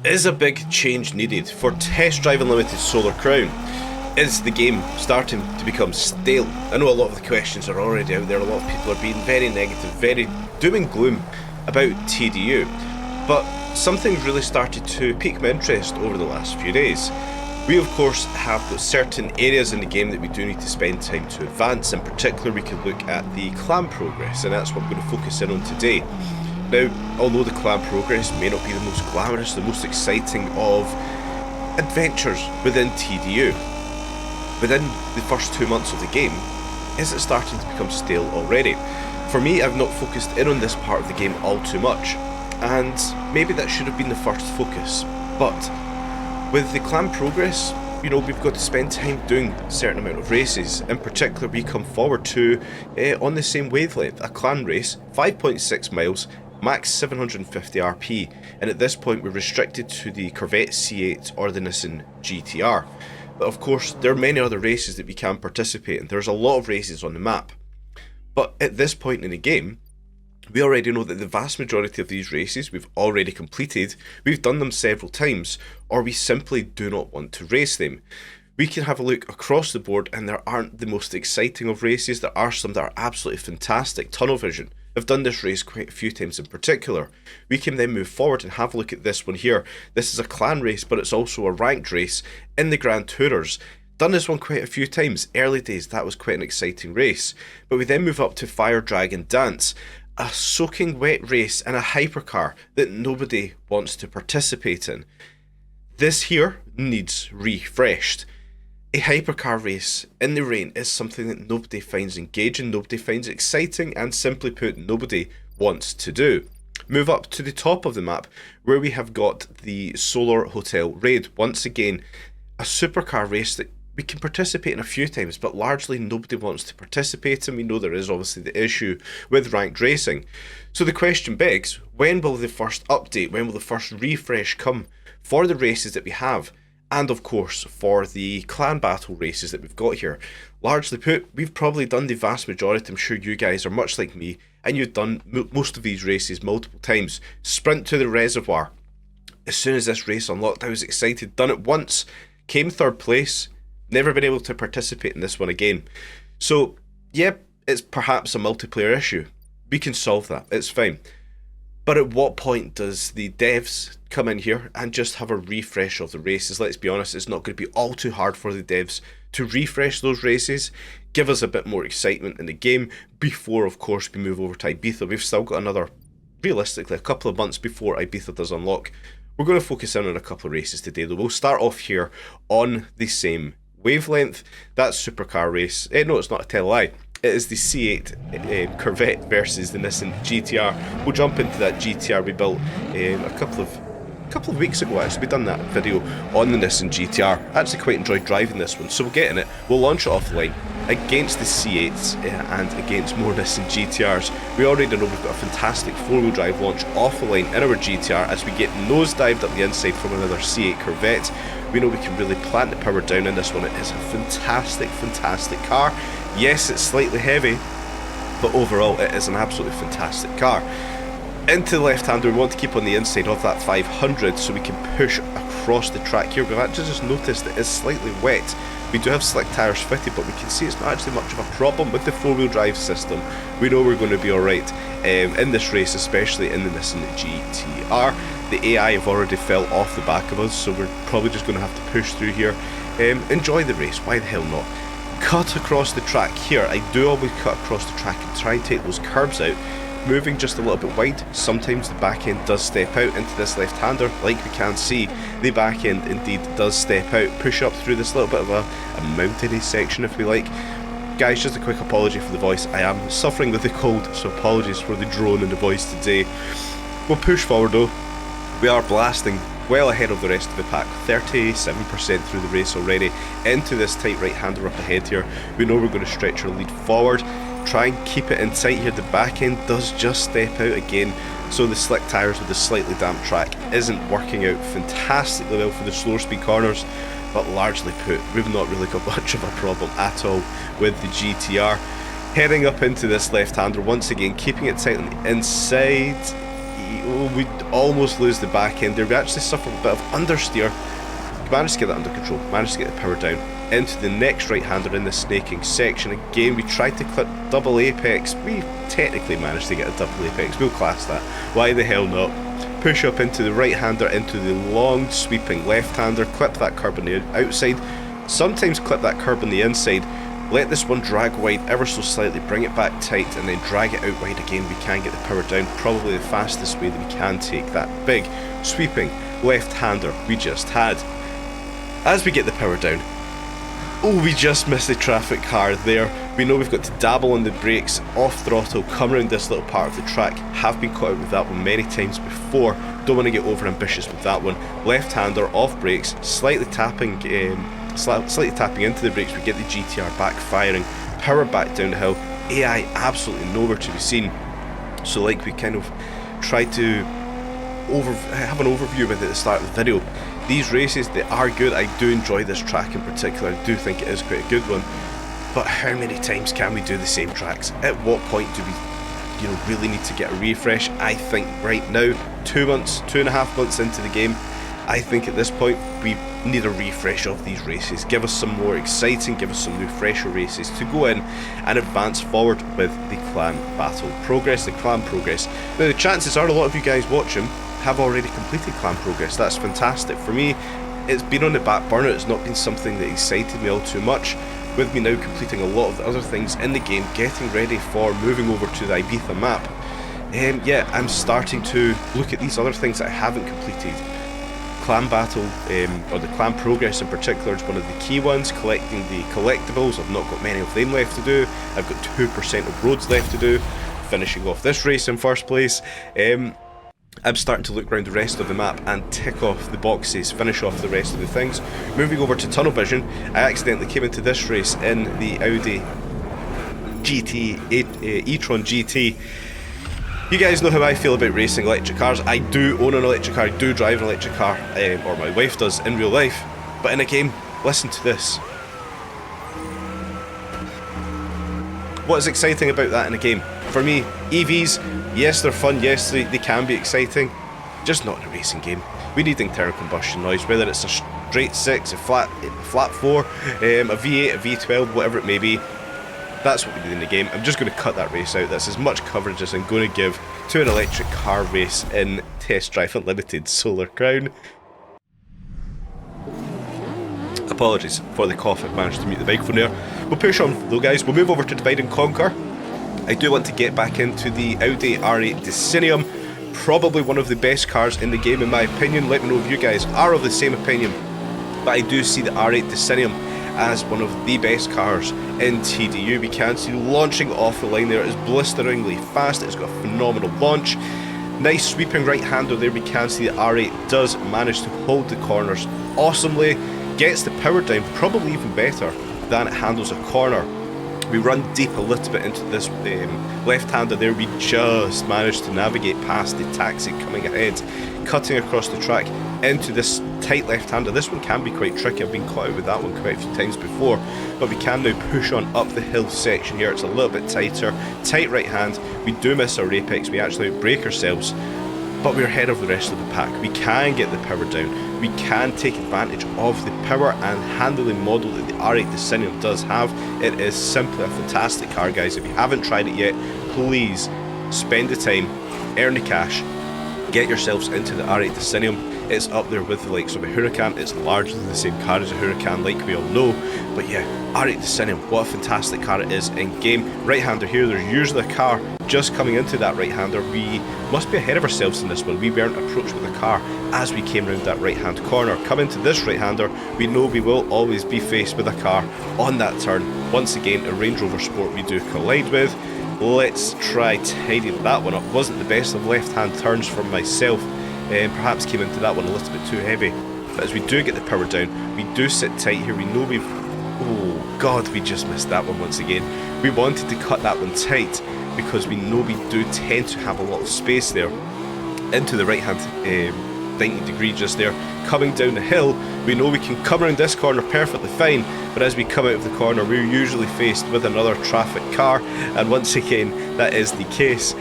Is a big change needed for Test Drive Unlimited Solar Crown? Is the game starting to become stale? I know a lot of the questions are already out there. A lot of people are being very negative, very doom and gloom about TDU. But something's really started to pique my interest over the last few days. We of course have got certain areas in the game that we do need to spend time to advance. In particular, we can look at the clan progress, and that's what I'm going to focus in on today. Now, although the clan progress may not be the most glamorous, the most exciting of adventures within TDU, within the first 2 months of the game, is it starting to become stale already? For me, I've not focused in on this part of the game all too much, and maybe that should have been the first focus. But with the clan progress, we've got to spend time doing a certain amount of races. In particular, we come forward to, on the same wavelength, a clan race, 5.6 miles, max 750 RP, and at this point we're restricted to the Corvette C8 or the Nissan GTR. But of course, there are many other races that we can participate in. There's a lot of races on the map. But at this point in the game, we already know that the vast majority of these races we've already completed, we've done them several times, or we simply do not want to race them. We can have a look across the board and there aren't the most exciting of races. There are some that are absolutely fantastic. Tunnel Vision, I've done this race quite a few times in particular. We can then move forward and have a look at this one here. This is a clan race, but it's also a ranked race in the Grand Tourers. Done this one quite a few times. Early days, that was quite an exciting race. But we then move up to Fire Dragon Dance, a soaking wet race and a hypercar that nobody wants to participate in. This here needs refreshed. A hypercar race in the rain is something that nobody finds engaging, nobody finds exciting, and simply put, nobody wants to do. Move up to the top of the map where we have got the Solar Hotel Raid. Once again, a supercar race that we can participate in a few times, but largely nobody wants to participate in. We know there is obviously the issue with ranked racing. So the question begs, when will the first update, when will the first refresh come for the races that we have? And of course, for the clan battle races that we've got here. Largely put, we've probably done the vast majority. I'm sure you guys are much like me, and you've done most of these races multiple times. Sprint to the reservoir. As soon as this race unlocked, I was excited. Done it once, came third place, never been able to participate in this one again. So, yep, it's perhaps a multiplayer issue. We can solve that, it's fine. But at what point does the devs come in here and just have a refresh of the races? Let's be honest, it's not going to be all too hard for the devs to refresh those races, give us a bit more excitement in the game before, of course, we move over to Ibiza. We've still got another, realistically, a couple of months before Ibiza does unlock. We're going to focus in on a couple of races today, though. We'll start off here on the same wavelength. That's supercar race. No, it's not, a tell lie. It is the C8 Corvette versus the Nissan GTR. We'll jump into that GTR we built a couple of weeks ago. Actually, we done that video on the Nissan GTR. I actually quite enjoyed driving this one, so we'll get in it. We'll launch it offline against the C8s and against more Nissan GTRs. We already know we've got a fantastic four-wheel drive launch offline in our GTR as we get nosedived up the inside from another C8 Corvette. We know we can really plant the power down in this one. It is a fantastic, fantastic car. Yes, it's slightly heavy, but overall it is an absolutely fantastic car. Into the left-hander, we want to keep on the inside of that 500 so we can push across the track here. We've actually just noticed it is slightly wet. We do have slick tyres fitted, but we can see it's not actually much of a problem with the four-wheel drive system. We know we're going to be alright in this race, especially in the Nissan GTR. The AI have already fell off the back of us, so we're probably just going to have to push through here. Enjoy the race, why the hell not? Cut across the track here. I do always cut across the track and try and take those curbs out, moving just a little bit wide. Sometimes the back end does step out into this left-hander, like we can see. The back end indeed does step out, push up through this little bit of a mountainy section, if we like. Guys, just a quick apology for the voice. I am suffering with the cold, so apologies for the drone in the voice today. We'll push forward though. We are blasting well ahead of the rest of the pack, 37% through the race already, into this tight right-hander up ahead here. We know we're going to stretch our lead forward, try and keep it in sight here. The back end does just step out again, so the slick tyres with the slightly damp track isn't working out fantastically well for the slower speed corners, but largely put, we've not really got much of a problem at all with the GTR. Heading up into this left-hander once again, keeping it tight on the inside. we almost lose the back end there. We actually suffer a bit of understeer. Managed to get that under control, managed to get the power down into the next right-hander in the snaking section. Again, we tried to clip double apex. We technically managed to get a double apex, we'll class that. Why the hell not? Push up into the right-hander, into the long sweeping left-hander, clip that curb on the outside, sometimes clip that curb on the inside, let this one drag wide ever so slightly, bring it back tight, and then drag it out wide again. We can get the power down, probably the fastest way that we can take that big sweeping left-hander we just had. As we get the power down, oh, we just missed the traffic car there. We know we've got to dabble on the brakes, off throttle, come around this little part of the track. Have been caught out with that one many times before. Don't want to get over ambitious with that one. Left-hander, off brakes, slightly tapping into the brakes. We get the GTR back firing, power back down the hill. AI absolutely nowhere to be seen. So like we kind of tried to have an overview with it at the start of the video. These races, they are good. I do enjoy this track in particular. I do think it is quite a good one. But how many times can we do the same tracks? At what point do we, really need to get a refresh? I think right now, 2.5 months into the game, I think at this point we need a refresh of these races. Give us some more exciting, give us some new fresher races to go in and advance forward with the clan battle progress, the clan progress. Now the chances are a lot of you guys watching have already completed clan progress. That's fantastic. For me, it's been on the back burner. It's not been something that excited me all too much. With me now completing a lot of the other things in the game, getting ready for moving over to the Ibiza map, yeah, I'm starting to look at these other things that I haven't completed. Clan battle, or the clan progress in particular, is one of the key ones. Collecting the collectibles, I've not got many of them left to do. I've got 2% of roads left to do. Finishing off this race in first place. I'm starting to look around the rest of the map and tick off the boxes, finish off the rest of the things. Moving over to tunnel vision, I accidentally came into this race in the Audi e-tron GT. You guys know how I feel about racing electric cars. I do own an electric car, I do drive an electric car, or my wife does in real life. But in a game, listen to this. What is exciting about that in a game? For me, EVs, yes they're fun, yes they can be exciting, just not in a racing game. We need internal combustion noise, whether it's a straight 6, a flat 4, a V8, a V12, whatever it may be. That's what we need in the game. I'm just going to cut that race out. That's as much coverage as I'm going to give to an electric car race in Test Drive Unlimited Solar Crown. Apologies for the cough, I've managed to mute the microphone there. We'll push on though guys, we'll move over to Divide and Conquer. I do want to get back into the Audi R8 Decennium, probably one of the best cars in the game in my opinion. Let me know if you guys are of the same opinion, but I do see the R8 Decennium as one of the best cars in TDU. We can see launching off the line there, it is blisteringly fast, it's got a phenomenal launch. Nice sweeping right hander there. We can see the R8 does manage to hold the corners awesomely, gets the power down probably even better than it handles a corner. We run deep a little bit into this left-hander there. We just managed to navigate past the taxi coming ahead, cutting across the track into this tight left-hander. This one can be quite tricky. I've been caught out with that one quite a few times before, but we can now push on up the hill section here. It's a little bit tighter, tight right hand. We do miss our apex. We actually outbrake ourselves, but we're ahead of the rest of the pack. We can get the power down. We can take advantage of the power and handling model that the R8 Decennium does have. It is simply a fantastic car, guys. If you haven't tried it yet, please spend the time, earn the cash, get yourselves into the R8 Decennium. It's up there with the likes of a Huracan. It's largely the same car as a Huracan, like we all know. But yeah, R8 Decennium, what a fantastic car it is in game. Right-hander here, there's usually a car just coming into that right-hander. We must be ahead of ourselves in this one. We weren't approached with a car as we came around that right-hand corner. Come into this right-hander, we know we will always be faced with a car on that turn. Once again, a Range Rover Sport we do collide with. Let's try tidying that one up. Wasn't the best of left-hand turns for myself. Perhaps came into that one a little bit too heavy. But as we do get the power down, we do sit tight here. We know we've... Oh god, we just missed that one once again. We wanted to cut that one tight because we know we do tend to have a lot of space there. Into the right hand 90 degree just there. Coming down the hill, we know we can come around this corner perfectly fine, but as we come out of the corner, we're usually faced with another traffic car, and once again, that is the case.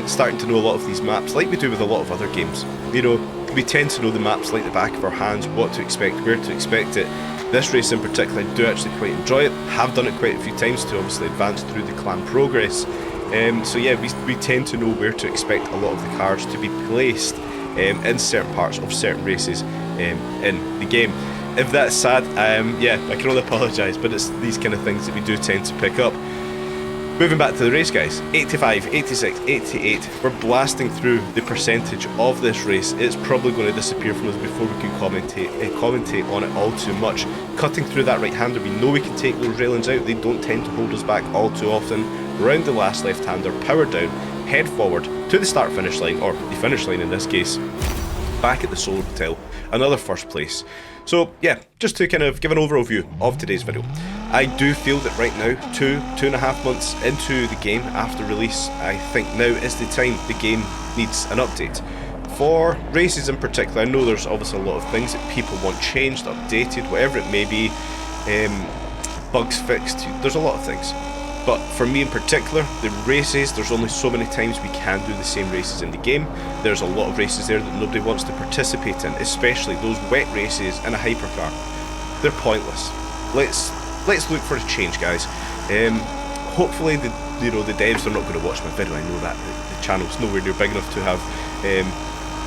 starting to know a lot of these maps, like we do with a lot of other games. You know, we tend to know the maps like the back of our hands, what to expect, where to expect it. This race in particular, I do actually quite enjoy it. Have done it quite a few times to obviously advance through the clan progress. So yeah, we tend to know where to expect a lot of the cars to be placed in certain parts of certain races in the game. If that's sad, yeah, I can only apologise, but it's these kind of things that we do tend to pick up. Moving back to the race, guys, 85, 86, 88, we're blasting through the percentage of this race. It's probably going to disappear from us before we can commentate on it all too much. Cutting through that right-hander, we know we can take those railings out. They don't tend to hold us back all too often. Round the last left-hander, power down, head forward to the start-finish line, or the finish line in this case, back at the Solar Hotel, another first place. So yeah, just to kind of give an overview of today's video, I do feel that right now, 2.5 months into the game after release, I think now is the time the game needs an update. For races in particular, I know there's obviously a lot of things that people want changed, updated, whatever it may be, bugs fixed, there's a lot of things. But for me in particular, the races, there's only so many times we can do the same races in the game. There's a lot of races there that nobody wants to participate in, especially those wet races in a hypercar. They're pointless. Let's look for a change, guys. Hopefully the devs are not going to watch my video. I know that the channel's nowhere near big enough to have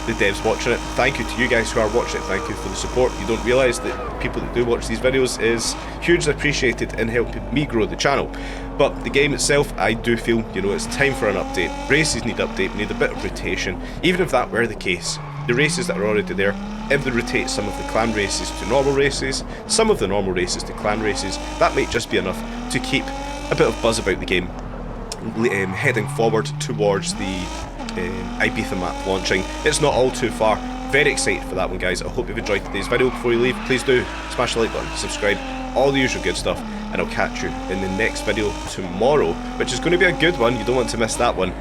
the devs watching it. Thank you to you guys who are watching it. Thank you for the support. You don't realise that people that do watch these videos is hugely appreciated in helping me grow the channel. But the game itself, I do feel, it's time for an update. Races need update, need a bit of rotation. Even if that were the case, the races that are already there, if they rotate some of the clan races to normal races, some of the normal races to clan races, that might just be enough to keep a bit of buzz about the game, heading forward towards the Ibiza map launching. It's not all too far. Very excited for that one, guys. I hope you've enjoyed today's video. Before you leave, please do smash the like button, subscribe, all the usual good stuff, and I'll catch you in the next video tomorrow, which is going to be a good one. You don't want to miss that one.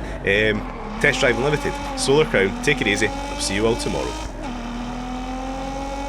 Test Drive Unlimited, Solar Crown. Take it easy. I'll see you all tomorrow.